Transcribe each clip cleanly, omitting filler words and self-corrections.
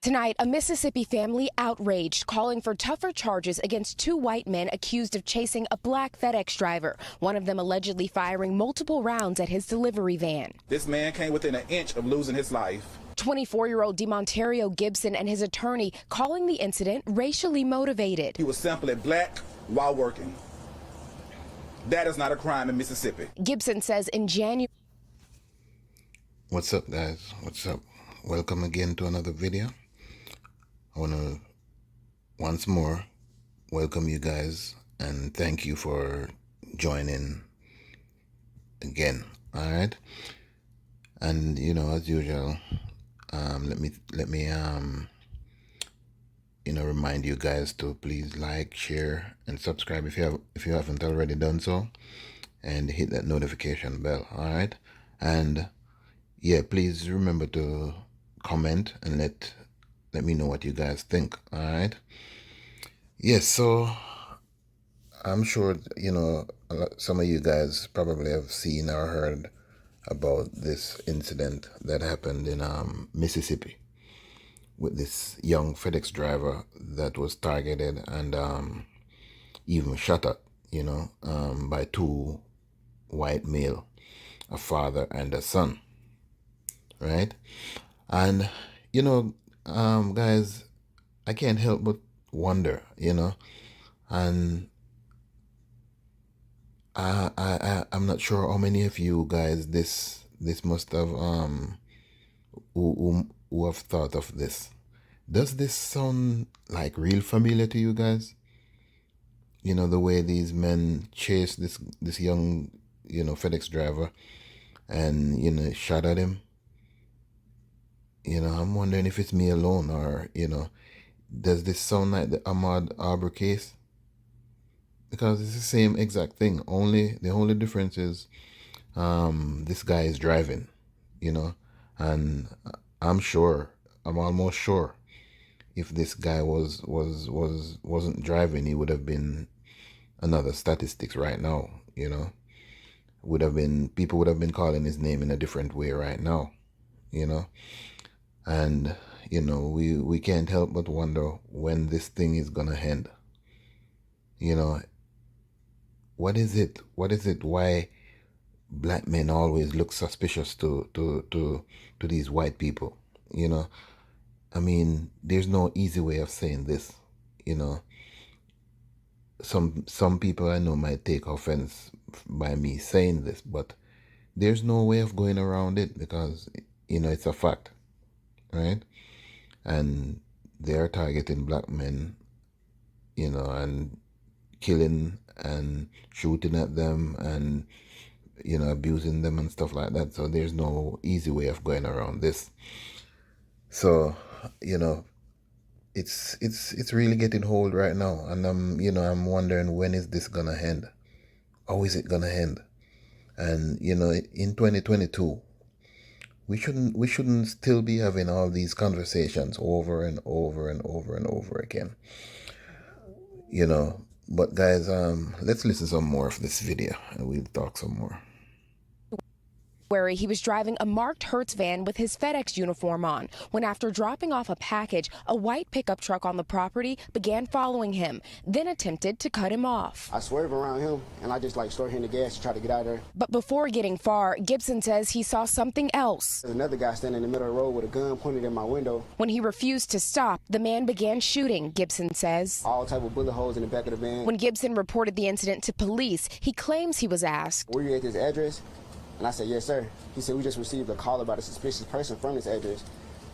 Tonight, a Mississippi family outraged, calling for tougher charges against two white men accused of chasing a black FedEx driver, one of them allegedly firing multiple rounds at his delivery van. This man came within an inch of losing his life. 24-year-old DeMontario Gibson and his attorney calling the incident racially motivated. He was simply black while working. That is not a crime in Mississippi. Gibson says in January. What's up, guys? What's up? Welcome again to another video. I want to once more welcome you guys and thank you for joining again. All right, and as usual, let me remind you guys to please like, share, and subscribe if you haven't already done so, and hit that notification bell. All right, and yeah, please remember to comment and let me know what you guys think. All right. Yes, so I'm sure some of you guys probably have seen or heard about this incident that happened in Mississippi with this young FedEx driver that was targeted and even shot at by two white male, a father and a son, right? And guys, I can't help but wonder, and I'm not sure how many of you guys this must have who have thought of this. Does this sound like real familiar to you guys? The way these men chased this young FedEx driver and shot at him. I'm wondering if it's me alone or, does this sound like the Ahmaud Arbery case? Because it's the same exact thing. The only difference is this guy is driving, and I'm almost sure if this guy wasn't driving, he would have been another statistics right now, people would have been calling his name in a different way right now, and we can't help but wonder when this thing is gonna end. What is it why black men always look suspicious to these white people? I mean, there's no easy way of saying this. Some people I know might take offense by me saying this, but there's no way of going around it because it's a fact. Right? And they're targeting black men, and killing and shooting at them and, abusing them and stuff like that. So there's no easy way of going around this. So, it's really getting hold right now. And I'm wondering, when is this gonna end? How is it gonna end? And, in 2022, we shouldn't still be having all these conversations over and over and over and over again. But guys, let's listen some more of this video and we'll talk some more. He was driving a marked Hertz van with his FedEx uniform on when, after dropping off a package, a white pickup truck on the property began following him, then attempted to cut him off. I swerved around him and I just started hitting the gas to try to get out of there. But before getting far, Gibson says he saw something else. There's another guy standing in the middle of the road with a gun pointed at my window. When he refused to stop, the man began shooting, Gibson says. All type of bullet holes in the back of the van. When Gibson reported the incident to police, he claims he was asked, "Were you at this address?" And I said, "Yes, sir." He said, "We just received a call about a suspicious person from this address."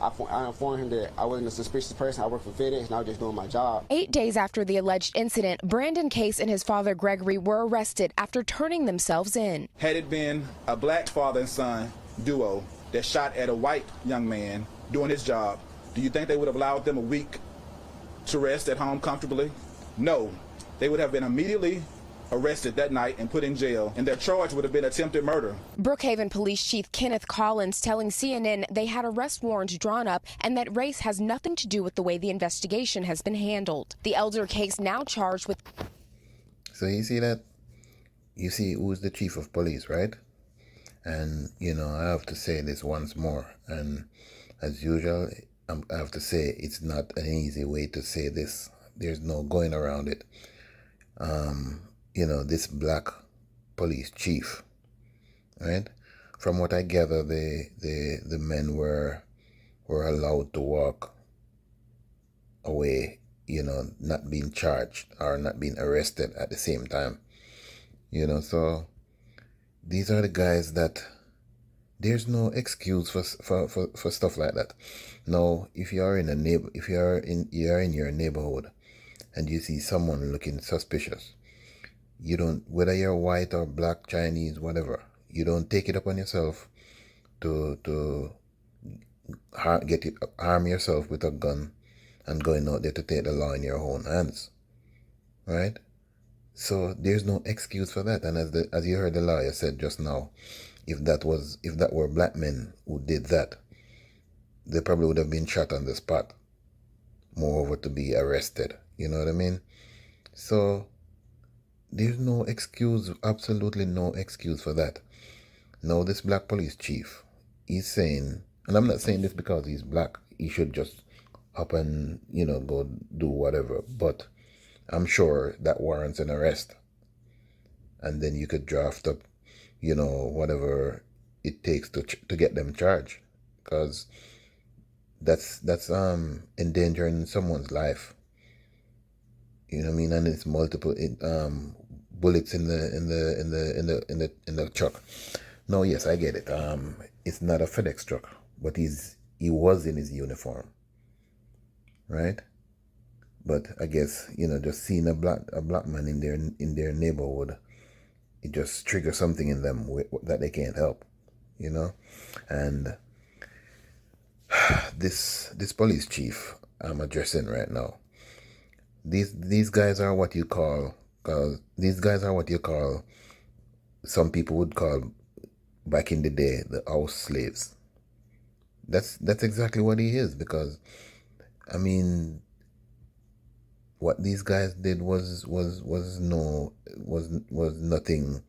I informed him that I wasn't a suspicious person. I work for FedEx and I was just doing my job. 8 days after the alleged incident, Brandon Case and his father Gregory were arrested after turning themselves in. Had it been a black father and son duo that shot at a white young man doing his job, do you think they would have allowed them a week to rest at home comfortably? No. They would have been immediately arrested that night and put in jail, and their charge would have been attempted murder. Brookhaven Police Chief Kenneth Collins telling CNN they had arrest warrants drawn up and that race has nothing to do with the way the investigation has been handled. The elder Case now charged with... So you see that? You see who's the chief of police, right? And, I have to say this once more. And as usual, I have to say it's not an easy way to say this. There's no going around it. This black police chief, right? From what I gather, the men were allowed to walk away, not being charged or not being arrested at the same time. So these are the guys that there's no excuse for stuff like that. Now, if you are you're in your neighborhood and you see someone looking suspicious, you don't, whether you're white or black, Chinese, whatever, you don't take it upon yourself to harm yourself with a gun and going out there to take the law in your own hands, right? So there's no excuse for that. And as you heard the lawyer said just now, if that were black men who did that, they probably would have been shot on the spot, moreover to be arrested. You know what I mean? So there's no excuse, absolutely no excuse for that. Now this black police chief, he's saying, and I'm not saying this because he's black, he should just up and go do whatever, but I'm sure that warrants an arrest, and then you could draft up whatever it takes to get them charged, because that's endangering someone's life, you know what I mean? And it's multiple bullets in the truck. No, yes, I get it. It's not a FedEx truck, but he was in his uniform, right? But I guess just seeing a black man in their neighborhood, it just triggers something in them that they can't help, And this police chief I'm addressing right now, these guys are what you call some people would call back in the day the house slaves. That's exactly what he is, because I mean, what these guys did was nothing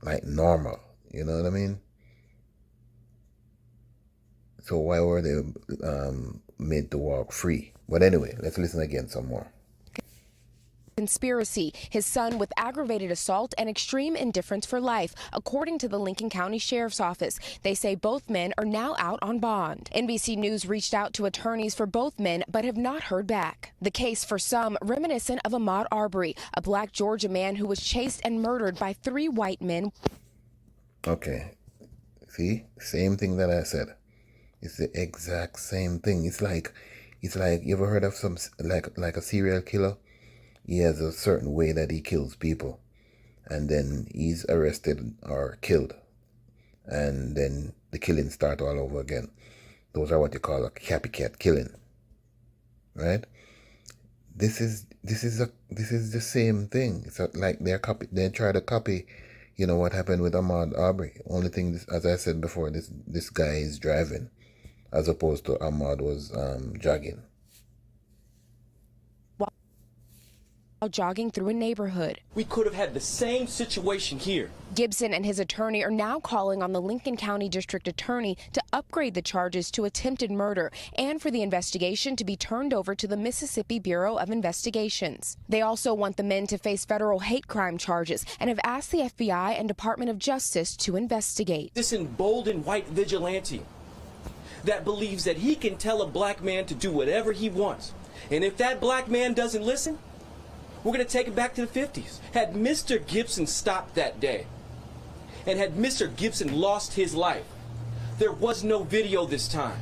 like normal. You know what I mean? So why were they made to walk free? But anyway, let's listen again some more. Conspiracy, his son with aggravated assault and extreme indifference for life, according to the Lincoln County Sheriff's Office. They say both men are now out on bond. NBC News reached out to attorneys for both men but have not heard back. The case for some reminiscent of Ahmaud Arbery, a black Georgia man who was chased and murdered by 3 white men. Okay, see, same thing that I said. It's the exact same thing. It's like you ever heard of some like a serial killer? He has a certain way that he kills people, and then he's arrested or killed, and then the killings start all over again. Those are what you call a copycat killing, right? This is the same thing. It's like they try to copy, what happened with Ahmaud Arbery. Only thing, as I said before, this guy is driving, as opposed to Ahmaud was jogging. While jogging through a neighborhood. We could have had the same situation here. Gibson and his attorney are now calling on the Lincoln County District Attorney to upgrade the charges to attempted murder and for the investigation to be turned over to the Mississippi Bureau of Investigations. They also want the men to face federal hate crime charges and have asked the FBI and Department of Justice to investigate. This emboldened white vigilante that believes that he can tell a black man to do whatever he wants. And if that black man doesn't listen, we're going to take it back to the 50s. Had Mr. Gibson stopped that day, and had Mr. Gibson lost his life, there was no video this time.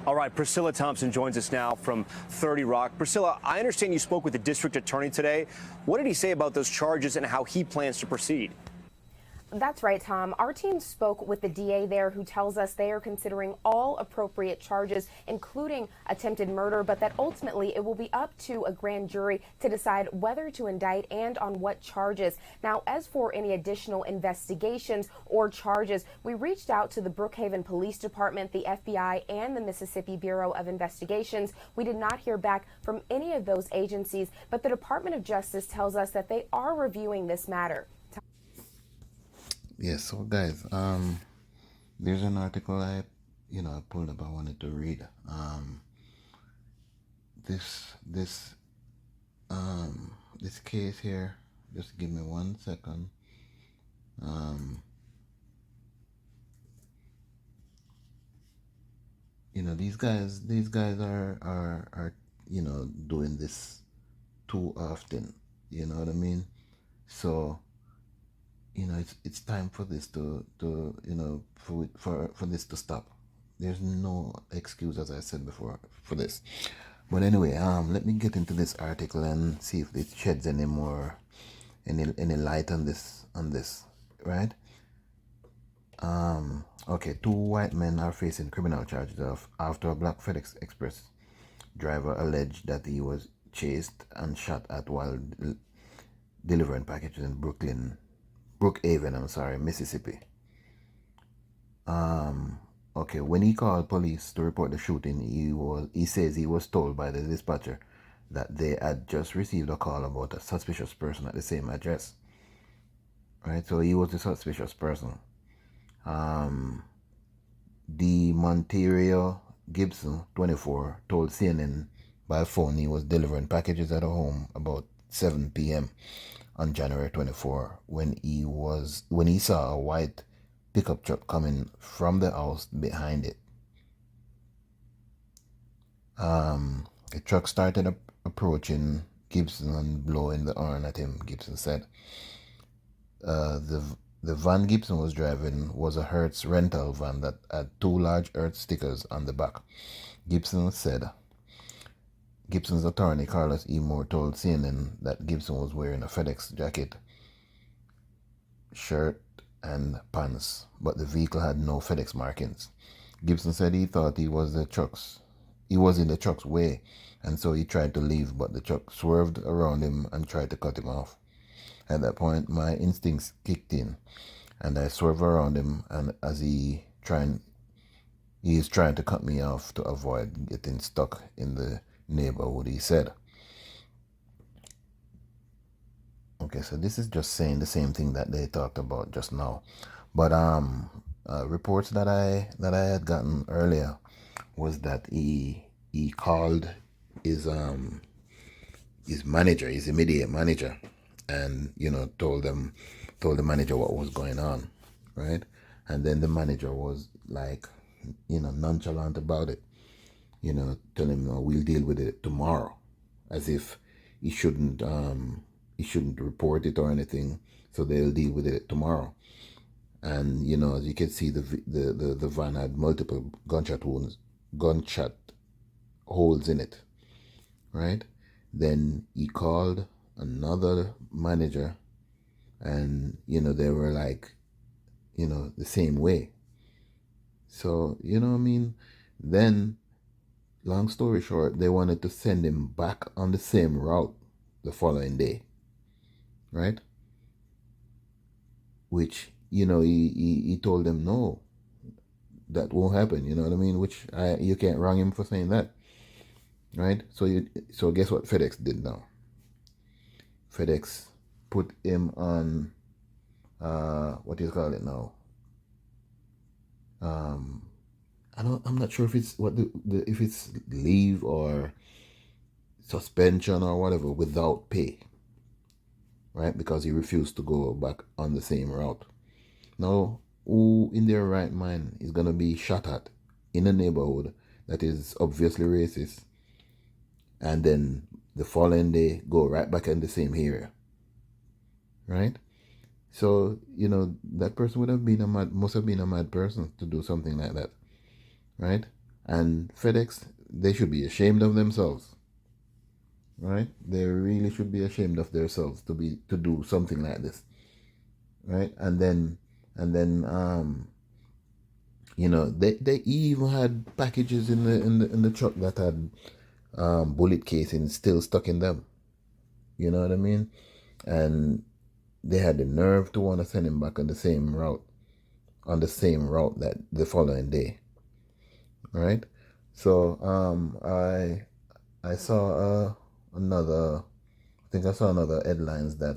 All right, Priscilla Thompson joins us now from 30 Rock. Priscilla, I understand you spoke with the district attorney today. What did he say about those charges and how he plans to proceed? That's right, Tom. Our team spoke with the DA there, who tells us they are considering all appropriate charges, including attempted murder, but that ultimately it will be up to a grand jury to decide whether to indict and on what charges. Now, as for any additional investigations or charges, we reached out to the Brookhaven Police Department, the FBI, and the Mississippi Bureau of Investigations. We did not hear back from any of those agencies, but the Department of Justice tells us that they are reviewing this matter. Yes, so guys, there's an article I I pulled up, I wanted to read this this case here. Just give me 1 second. These guys are doing this too often. You know what I mean? So it's time for this for this to stop. There's no excuse, as I said before, for this. But anyway, let me get into this article and see if it sheds any light on this, right? Okay, 2 white men are facing criminal charges after a black FedEx Express driver alleged that he was chased and shot at while delivering packages in Brookhaven, Mississippi. Okay, when he called police to report the shooting, he says he was told by the dispatcher that they had just received a call about a suspicious person at the same address. Right, so he was the suspicious person. The Monterio Gibson, 24, told CNN by phone he was delivering packages at a home about 7 p.m. on January 24 when he saw a white pickup truck coming from the house behind it. The truck started approaching Gibson and blowing the horn at him, Gibson said. The van Gibson was driving was a Hertz rental van that had 2 large Hertz stickers on the back. Gibson said. Gibson's attorney, Carlos E. Moore, told CNN that Gibson was wearing a FedEx jacket, shirt, and pants, but the vehicle had no FedEx markings. Gibson said he thought he was in the truck's way, and so he tried to leave, but the truck swerved around him and tried to cut him off. At that point, my instincts kicked in, and I swerved around him, and as he is trying to cut me off to avoid getting stuck in the neighborhood, he said. Okay, so this is just saying the same thing that they talked about just now. But reports that I had gotten earlier was that he called his manager, his immediate manager, and told the manager what was going on, right? And then the manager was like, nonchalant about it, telling him, no, we'll deal with it tomorrow, as if he shouldn't report it or anything, so they'll deal with it tomorrow. And as you can see, the van had multiple gunshot holes in it, right? Then he called another manager, and they were like, the same way. So what I mean. Then, long story short, they wanted to send him back on the same route the following day, right? Which he told them, no, that won't happen. You know what I mean? Which you can't wrong him for saying that, right? So guess what FedEx did now? FedEx put him on what do you call it now? I'm not sure if it's if it's leave or suspension or whatever without pay, right? Because he refused to go back on the same route. Now, who in their right mind is gonna be shot at in a neighborhood that is obviously racist, and then the following day go right back in the same area, right? So that person must have been a mad person to do something like that, right? And FedEx, they should be ashamed of themselves, right? They really should be ashamed of themselves to do something like this, right? And then they even had packages in the truck that had bullet casings still stuck in them. You know what I mean? And they had the nerve to want to send him back on the same route that the following day, right? So I saw another headlines that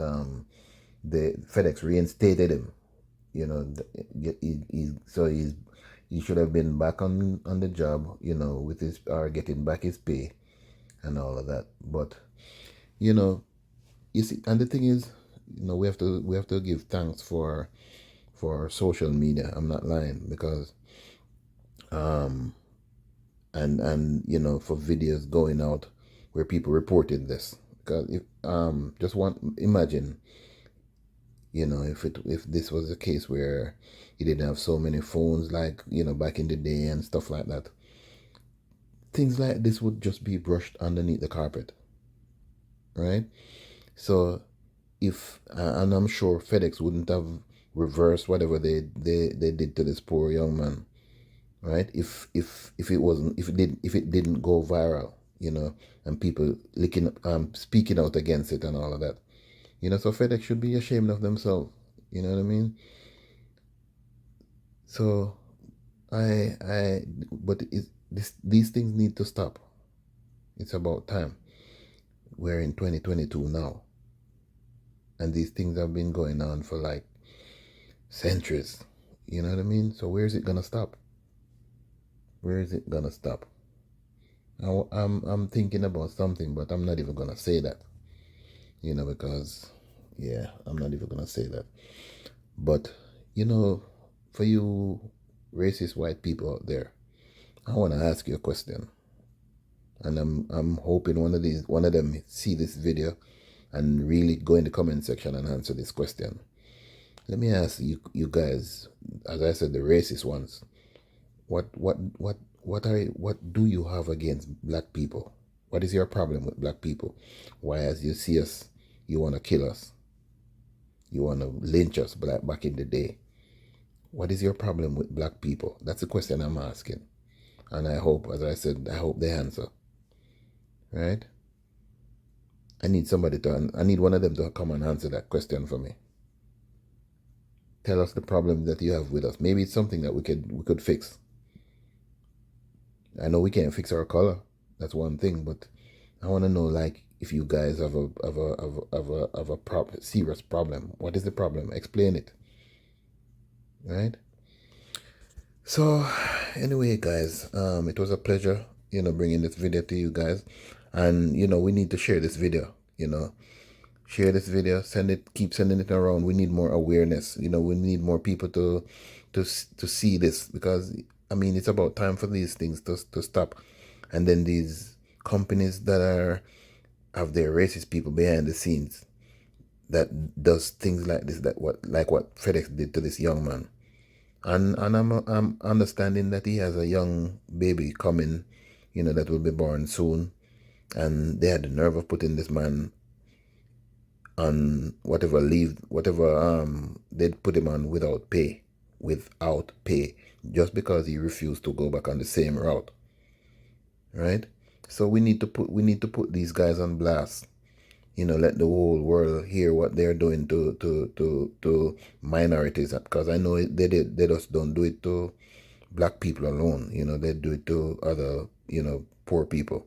the FedEx reinstated him. he should have been back on the job, with his, or getting back his pay and all of that. But you see, and the thing is, we have to give thanks for social media. I'm not lying, because for videos going out where people reported this. Because if imagine, if this was a case where you didn't have so many phones, like back in the day and stuff like that, things like this would just be brushed underneath the carpet, right? So and I'm sure FedEx wouldn't have reversed whatever they did to this poor young man, right? If it didn't go viral, and people speaking out against it and all of that, so FedEx should be ashamed of themselves. You know what I mean? So these things need to stop. It's about time. We're in 2022 now, and these things have been going on for like centuries. You know what I mean? So where is it gonna stop? Where is it gonna stop? I'm thinking about something, but I'm not even gonna say that. Because I'm not even gonna say that. But for you racist white people out there, I want to ask you a question, and I'm hoping one of them see this video and really go in the comment section and answer this question. Let me ask you guys, as I said, the racist ones, what do you have against black people? What is your problem with black people? Why, as you see us, you want to kill us? You want to lynch us back in the day? What is your problem with black people? That's the question I'm asking. And I hope, as I said, I hope they answer. Right? I need one of them to come and answer that question for me. Tell us the problem that you have with us. Maybe it's something that we could fix. I know we can't fix our color. That's one thing, but I want to know, like, if you guys have a serious problem. What is the problem? Explain it. Right? So anyway, guys, it was a pleasure, bringing this video to you guys. And we need to share this video. Share this video, keep sending it around. We need more awareness. We need more people to see this, because it's about time for these things to stop. And then these companies that have their racist people behind the scenes that does things like this, like what FedEx did to this young man. And I'm understanding that he has a young baby coming, that will be born soon. And they had the nerve of putting this man on whatever leave, they'd put him on without pay, just because he refused to go back on the same route. Right? So we need to put these guys on blast. Let the whole world hear what they're doing to minorities, because I know they just don't do it to black people alone. They do it to other, poor people.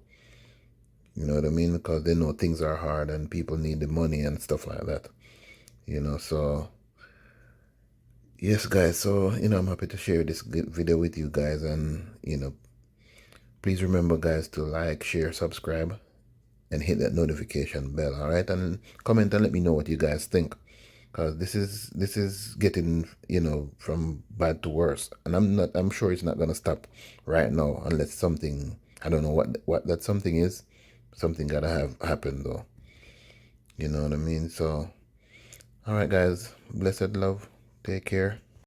You know what I mean? Because they know things are hard and people need the money and stuff like that. So yes, guys. So, I'm happy to share this video with you guys. And, please remember, guys, to like, share, subscribe, and hit that notification bell. All right. And comment and let me know what you guys think. Because this is getting, from bad to worse. And I'm sure it's not going to stop right now unless something, I don't know what that something is. Something gotta have happened though. You know what I mean? So, all right, guys. Blessed love. Take care.